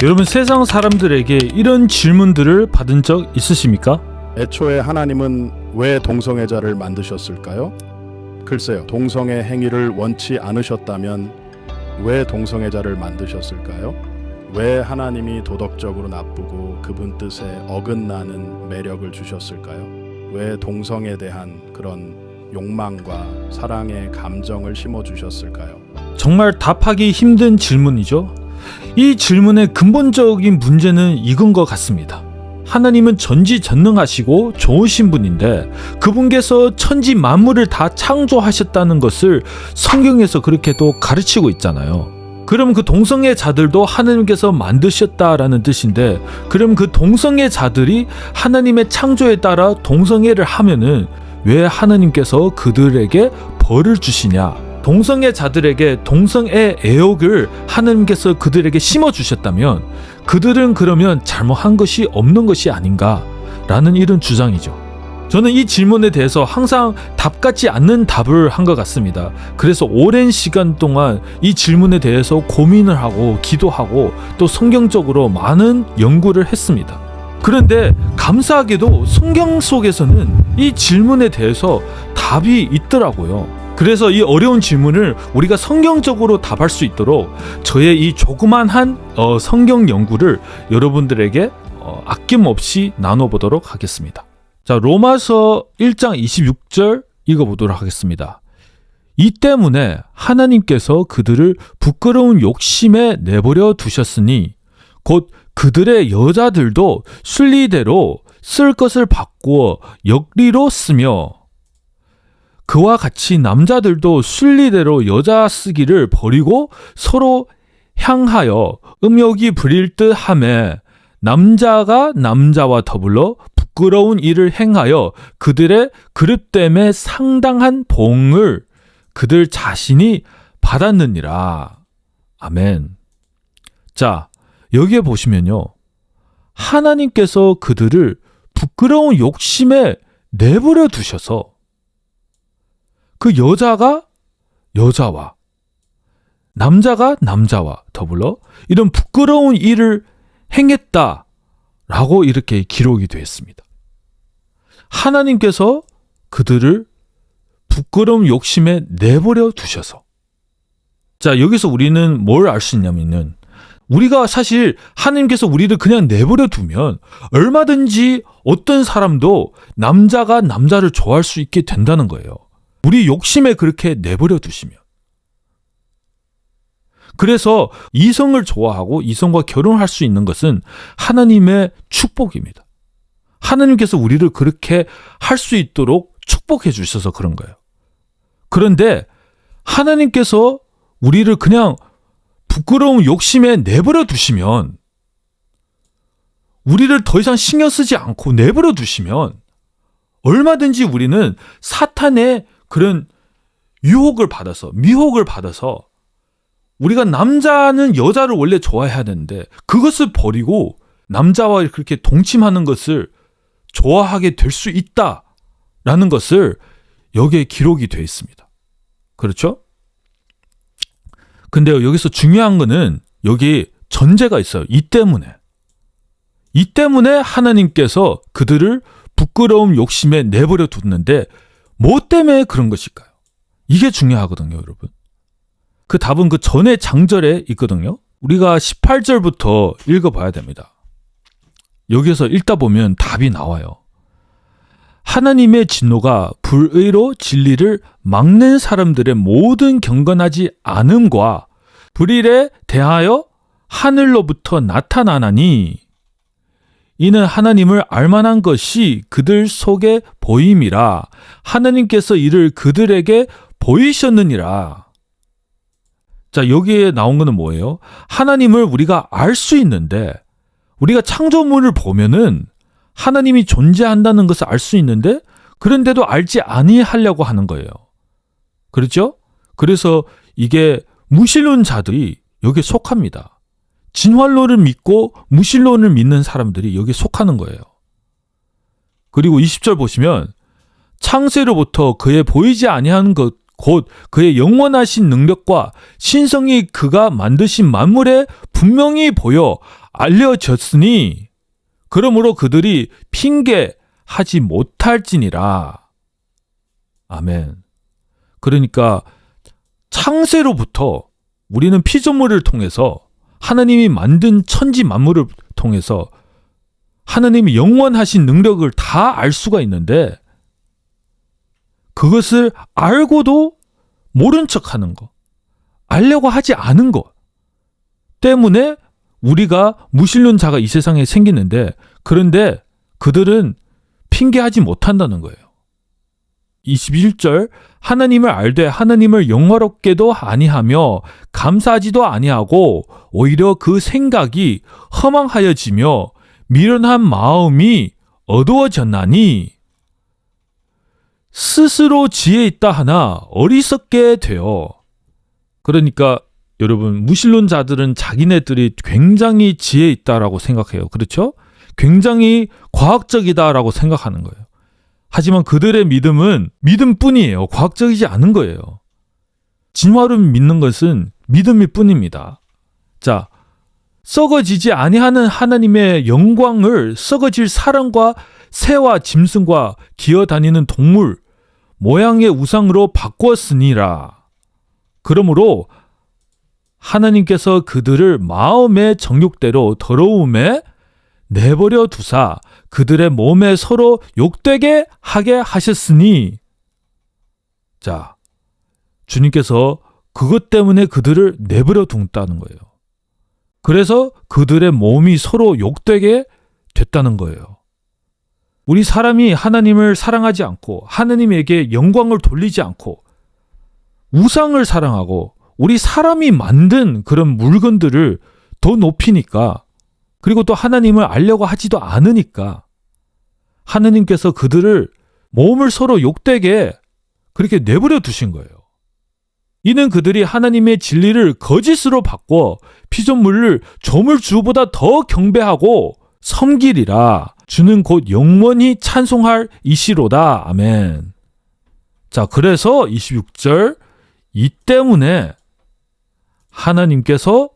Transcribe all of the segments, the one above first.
여러분 세상 사람들에게 이런 질문들을 받은 적 있으십니까? 애초에 하나님은 왜 동성애자를 만드셨을까요? 글쎄요, 동성애 행위를 원치 않으셨다면 왜 동성애자를 만드셨을까요? 왜 하나님이 도덕적으로 나쁘고 그분 뜻에 어긋나는 매력을 주셨을까요? 왜 동성에 대한 그런 욕망과 사랑의 감정을 심어주셨을까요? 정말 답하기 힘든 질문이죠. 이 질문의 근본적인 문제는 이건 것 같습니다. 하나님은 전지전능하시고 좋으신 분인데 그분께서 천지 만물을 다 창조하셨다는 것을 성경에서 그렇게 또 가르치고 있잖아요. 그럼 그 동성애자들도 하나님께서 만드셨다라는 뜻인데, 그럼 그 동성애자들이 하나님의 창조에 따라 동성애를 하면은 왜 하나님께서 그들에게 벌을 주시냐? 동성애자들에게 동성애 애욕을 하나님께서 그들에게 심어주셨다면 그들은 그러면 잘못한 것이 없는 것이 아닌가라는 이런 주장이죠. 저는 이 질문에 대해서 항상 답 같지 않는 답을 한 것 같습니다. 그래서 오랜 시간 동안 이 질문에 대해서 고민을 하고 기도하고 또 성경적으로 많은 연구를 했습니다. 그런데 감사하게도 성경 속에서는 이 질문에 대해서 답이 있더라고요. 그래서 이 어려운 질문을 우리가 성경적으로 답할 수 있도록 저의 이 조그만한 성경 연구를 여러분들에게 아낌없이 나눠보도록 하겠습니다. 자, 로마서 1장 26절 읽어보도록 하겠습니다. 이 때문에 하나님께서 그들을 부끄러운 욕심에 내버려 두셨으니 곧 그들의 여자들도 순리대로 쓸 것을 바꾸어 역리로 쓰며 그와 같이 남자들도 순리대로 여자 쓰기를 버리고 서로 향하여 음욕이 부릴 듯하며 남자가 남자와 더불어 부끄러운 일을 행하여 그들의 그릇됨에 상당한 봉을 그들 자신이 받았느니라. 아멘. 자, 여기에 보시면요, 하나님께서 그들을 부끄러운 욕심에 내버려 두셔서 그 여자가 여자와 남자가 남자와 더불어 이런 부끄러운 일을 행했다라고 이렇게 기록이 되어 있습니다. 하나님께서 그들을 부끄러운 욕심에 내버려 두셔서, 자, 여기서 우리는 뭘 알 수 있냐면은, 우리가 사실 하나님께서 우리를 그냥 내버려 두면 얼마든지 어떤 사람도 남자가 남자를 좋아할 수 있게 된다는 거예요. 우리 욕심에 그렇게 내버려 두시면. 그래서 이성을 좋아하고 이성과 결혼할 수 있는 것은 하나님의 축복입니다. 하나님께서 우리를 그렇게 할 수 있도록 축복해 주셔서 그런 거예요. 그런데 하나님께서 우리를 그냥 부끄러운 욕심에 내버려 두시면, 우리를 더 이상 신경 쓰지 않고 내버려 두시면 얼마든지 우리는 사탄의 그런 유혹을 받아서, 미혹을 받아서, 우리가 남자는 여자를 원래 좋아해야 되는데 그것을 버리고 남자와 그렇게 동침하는 것을 좋아하게 될 수 있다라는 것을 여기에 기록이 되어 있습니다. 그렇죠? 근데 여기서 중요한 거는 여기 전제가 있어요. 이 때문에 하나님께서 그들을 부끄러움 욕심에 내버려 뒀는데 뭐 때문에 그런 것일까요? 이게 중요하거든요, 여러분. 그 답은 그 전에 장절에 있거든요. 우리가 18절부터 읽어봐야 됩니다. 여기서 읽다 보면 답이 나와요. 하나님의 진노가 불의로 진리를 막는 사람들의 모든 경건하지 않음과 불의에 대하여 하늘로부터 나타나나니 이는 하나님을 알만한 것이 그들 속에 보임이라. 하나님께서 이를 그들에게 보이셨느니라. 자, 여기에 나온 거는 뭐예요? 하나님을 우리가 알 수 있는데, 우리가 창조물을 보면은 하나님이 존재한다는 것을 알 수 있는데, 그런데도 알지 아니하려고 하는 거예요. 그렇죠? 그래서 이게 무신론자들이 여기에 속합니다. 진화론을 믿고 무신론을 믿는 사람들이 여기에 속하는 거예요. 그리고 20절 보시면 창세로부터 그의 보이지 아니한 것 곧 그의 영원하신 능력과 신성이 그가 만드신 만물에 분명히 보여 알려졌으니 그러므로 그들이 핑계하지 못할지니라. 아멘. 그러니까 창세로부터 우리는 피조물을 통해서 하나님이 만든 천지 만물을 통해서 하나님이 영원하신 능력을 다 알 수가 있는데 그것을 알고도 모른 척하는 거, 알려고 하지 않은 것 때문에 우리가 무신론자가 이 세상에 생기는데 그런데 그들은 핑계하지 못한다는 거예요. 21절 하나님을 알되 하나님을 영화롭게도 아니하며 감사하지도 아니하고 오히려 그 생각이 허망하여지며 미련한 마음이 어두워졌나니 스스로 지혜 있다 하나 어리석게 되어. 그러니까 여러분 무신론자들은 자기네들이 굉장히 지혜 있다라고 생각해요. 그렇죠? 굉장히 과학적이다라고 생각하는 거예요. 하지만 그들의 믿음은 믿음뿐이에요. 과학적이지 않은 거예요. 진화를 믿는 것은 믿음일 뿐입니다. 자, 썩어지지 아니하는 하나님의 영광을 썩어질 사람과 새와 짐승과 기어다니는 동물 모양의 우상으로 바꾸었으니라. 그러므로 하나님께서 그들을 마음의 정욕대로 더러움에 내버려 두사 그들의 몸에 서로 욕되게 하게 하셨으니. 자, 주님께서 그것 때문에 그들을 내버려 둔다는 거예요. 그래서 그들의 몸이 서로 욕되게 됐다는 거예요. 우리 사람이 하나님을 사랑하지 않고 하나님에게 영광을 돌리지 않고 우상을 사랑하고 우리 사람이 만든 그런 물건들을 더 높이니까 그리고 또 하나님을 알려고 하지도 않으니까 하나님께서 그들을 몸을 서로 욕되게 그렇게 내버려 두신 거예요. 이는 그들이 하나님의 진리를 거짓으로 바꿔 피조물을 조물주보다 더 경배하고 섬기리라. 주는 곧 영원히 찬송할 이시로다. 아멘. 자, 그래서 26절 이 때문에 하나님께서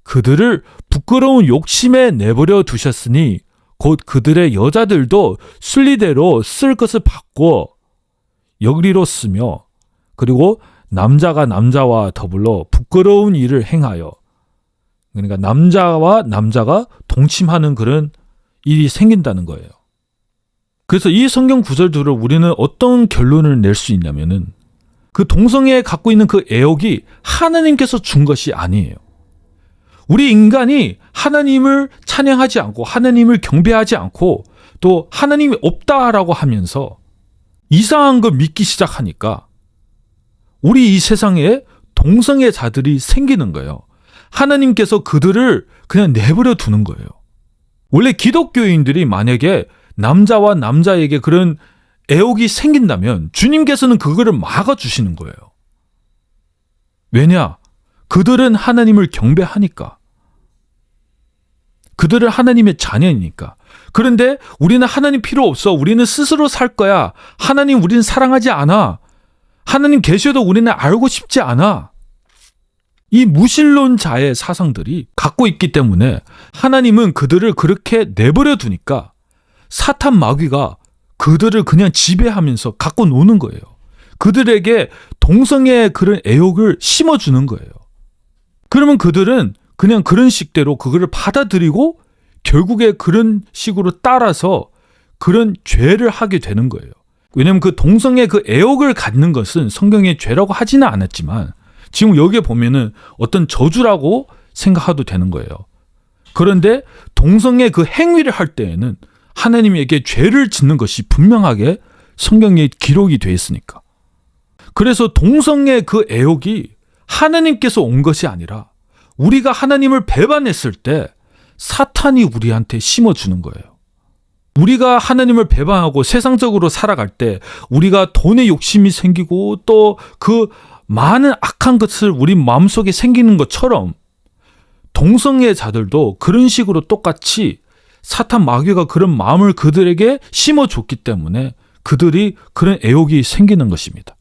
그들을 부끄러운 욕심에 내버려 두셨으니 곧 그들의 여자들도 순리대로 쓸 것을 바꾸어 역리로 쓰며 그리고 남자가 남자와 더불어 부끄러운 일을 행하여 그러니까 남자와 남자가 동침하는 그런 일이 생긴다는 거예요. 그래서 이 성경 구절들을 우리는 어떤 결론을 낼 수 있냐면은 그 동성애에 갖고 있는 그 애욕이 하나님께서 준 것이 아니에요. 우리 인간이 하나님을 찬양하지 않고 하나님을 경배하지 않고 또 하나님이 없다라고 하면서 이상한 걸 믿기 시작하니까 우리 이 세상에 동성애자들이 생기는 거예요. 하나님께서 그들을 그냥 내버려 두는 거예요. 원래 기독교인들이 만약에 남자와 남자에게 그런 애욕이 생긴다면 주님께서는 그거를 막아주시는 거예요. 왜냐? 그들은 하나님을 경배하니까. 그들은 하나님의 자녀이니까. 그런데 우리는 하나님 필요 없어. 우리는 스스로 살 거야. 하나님 우리는 사랑하지 않아. 하나님 계셔도 우리는 알고 싶지 않아. 이 무신론자의 사상들이 갖고 있기 때문에 하나님은 그들을 그렇게 내버려 두니까 사탄 마귀가 그들을 그냥 지배하면서 갖고 노는 거예요. 그들에게 동성애의 그런 애욕을 심어주는 거예요. 그러면 그들은 그냥 그런 식대로 그거를 받아들이고 결국에 그런 식으로 따라서 그런 죄를 하게 되는 거예요. 왜냐하면 그 동성애 그 애욕을 갖는 것은 성경에 죄라고 하지는 않았지만 지금 여기에 보면은 어떤 저주라고 생각해도 되는 거예요. 그런데 동성애 그 행위를 할 때에는 하나님에게 죄를 짓는 것이 분명하게 성경에 기록이 되어 있으니까. 그래서 동성애 그 애욕이 하나님께서 온 것이 아니라 우리가 하나님을 배반했을 때 사탄이 우리한테 심어주는 거예요. 우리가 하나님을 배반하고 세상적으로 살아갈 때 우리가 돈에 욕심이 생기고 또 그 많은 악한 것을 우리 마음속에 생기는 것처럼 동성애자들도 그런 식으로 똑같이 사탄 마귀가 그런 마음을 그들에게 심어줬기 때문에 그들이 그런 애욕이 생기는 것입니다.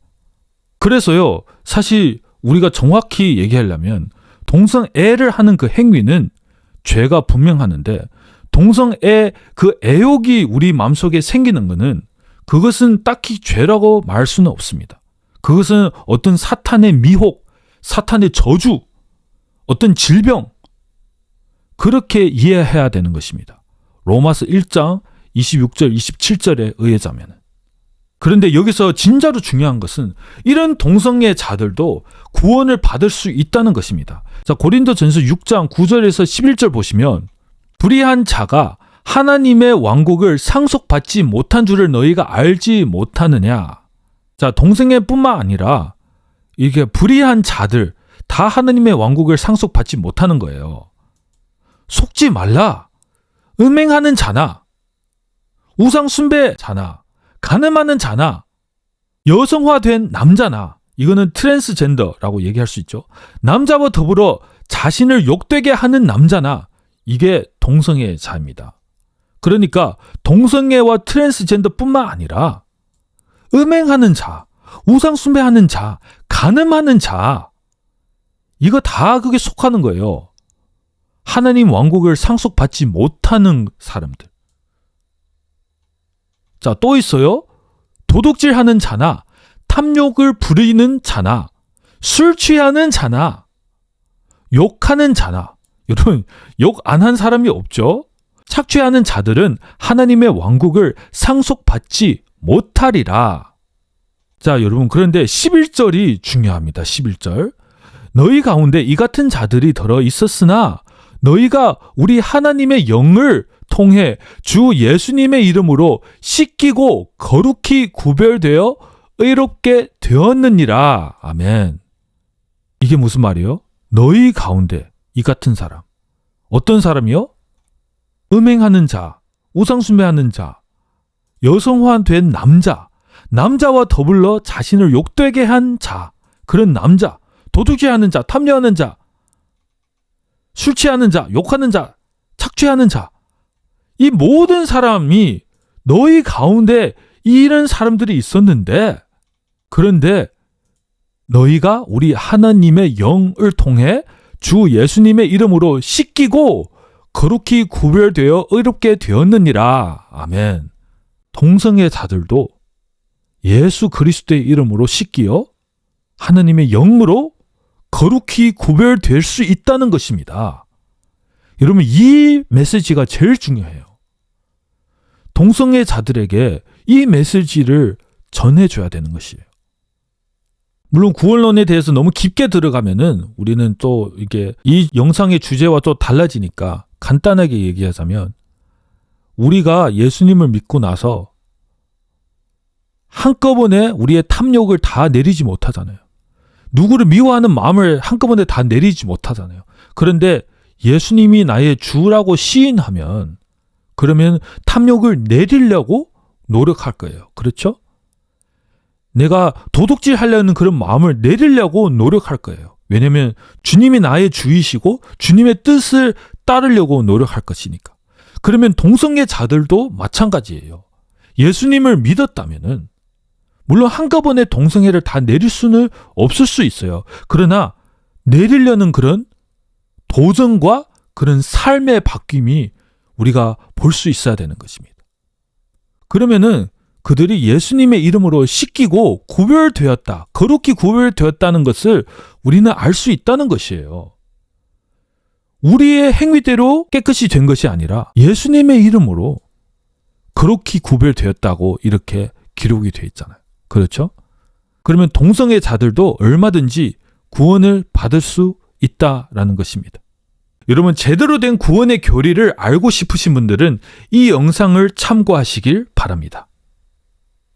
그래서요, 사실 우리가 정확히 얘기하려면 동성애를 하는 그 행위는 죄가 분명하는데 동성애 그 애욕이 우리 마음속에 생기는 것은 그것은 딱히 죄라고 말할 수는 없습니다. 그것은 어떤 사탄의 미혹, 사탄의 저주, 어떤 질병, 그렇게 이해해야 되는 것입니다. 로마서 1장 26절, 27절에 의하자면. 그런데 여기서 진짜로 중요한 것은 이런 동성애자들도 구원을 받을 수 있다는 것입니다. 자, 고린도전서 6장 9절에서 11절 보시면 불의한 자가 하나님의 왕국을 상속받지 못한 줄을 너희가 알지 못하느냐. 자, 동성애뿐만 아니라 이게 불의한 자들 다 하나님의 왕국을 상속받지 못하는 거예요. 속지 말라. 음행하는 자나 우상 숭배자나 간음하는 자나 여성화된 남자나, 이거는 트랜스젠더라고 얘기할 수 있죠. 남자와 더불어 자신을 욕되게 하는 남자나, 이게 동성애자입니다. 그러니까 동성애와 트랜스젠더뿐만 아니라 음행하는 자, 우상 숭배하는 자, 간음하는 자, 이거 다 그게 속하는 거예요. 하나님 왕국을 상속받지 못하는 사람들. 자, 또 있어요. 도둑질하는 자나 탐욕을 부리는 자나 술 취하는 자나 욕하는 자나, 여러분 욕 안 한 사람이 없죠. 착취하는 자들은 하나님의 왕국을 상속받지 못하리라. 자, 여러분, 그런데 11절이 중요합니다. 11절. 너희 가운데 이 같은 자들이 들어 있었으나 너희가 우리 하나님의 영을 통해 주 예수님의 이름으로 씻기고 거룩히 구별되어 의롭게 되었느니라. 아멘. 이게 무슨 말이요? 너희 가운데 이 같은 사람. 어떤 사람이요? 음행하는 자, 우상숭배하는 자, 여성화된 남자, 남자와 더불어 자신을 욕되게 한 자, 그런 남자, 도둑질하는 자, 탐욕하는 자, 술 취하는 자, 욕하는 자, 착취하는 자, 이 모든 사람이 너희 가운데 이런 사람들이 있었는데, 그런데 너희가 우리 하나님의 영을 통해 주 예수님의 이름으로 씻기고 거룩히 구별되어 의롭게 되었느니라. 아멘. 동성애자들도 예수 그리스도의 이름으로 씻기어 하나님의 영으로 거룩히 구별될 수 있다는 것입니다. 여러분, 이 메시지가 제일 중요해요. 동성애자들에게 이 메시지를 전해줘야 되는 것이에요. 물론 구원론에 대해서 너무 깊게 들어가면은 우리는 또 이게 이 영상의 주제와 또 달라지니까 간단하게 얘기하자면, 우리가 예수님을 믿고 나서 한꺼번에 우리의 탐욕을 다 내리지 못하잖아요. 누구를 미워하는 마음을 한꺼번에 다 내리지 못하잖아요. 그런데 예수님이 나의 주라고 시인하면, 그러면 탐욕을 내리려고 노력할 거예요. 그렇죠? 내가 도둑질 하려는 그런 마음을 내리려고 노력할 거예요. 왜냐하면 주님이 나의 주이시고 주님의 뜻을 따르려고 노력할 것이니까. 그러면 동성애자들도 마찬가지예요. 예수님을 믿었다면은 물론 한꺼번에 동성애를 다 내릴 수는 없을 수 있어요. 그러나 내리려는 그런 도전과 그런 삶의 바뀜이 우리가 볼 수 있어야 되는 것입니다. 그러면은 그들이 예수님의 이름으로 씻기고 구별되었다, 거룩히 구별되었다는 것을 우리는 알 수 있다는 것이에요. 우리의 행위대로 깨끗이 된 것이 아니라 예수님의 이름으로 거룩히 구별되었다고 이렇게 기록이 되어 있잖아요. 그렇죠? 그러면 동성애자들도 얼마든지 구원을 받을 수 있다라는 것입니다. 여러분, 제대로 된 구원의 교리를 알고 싶으신 분들은 이 영상을 참고하시길 바랍니다.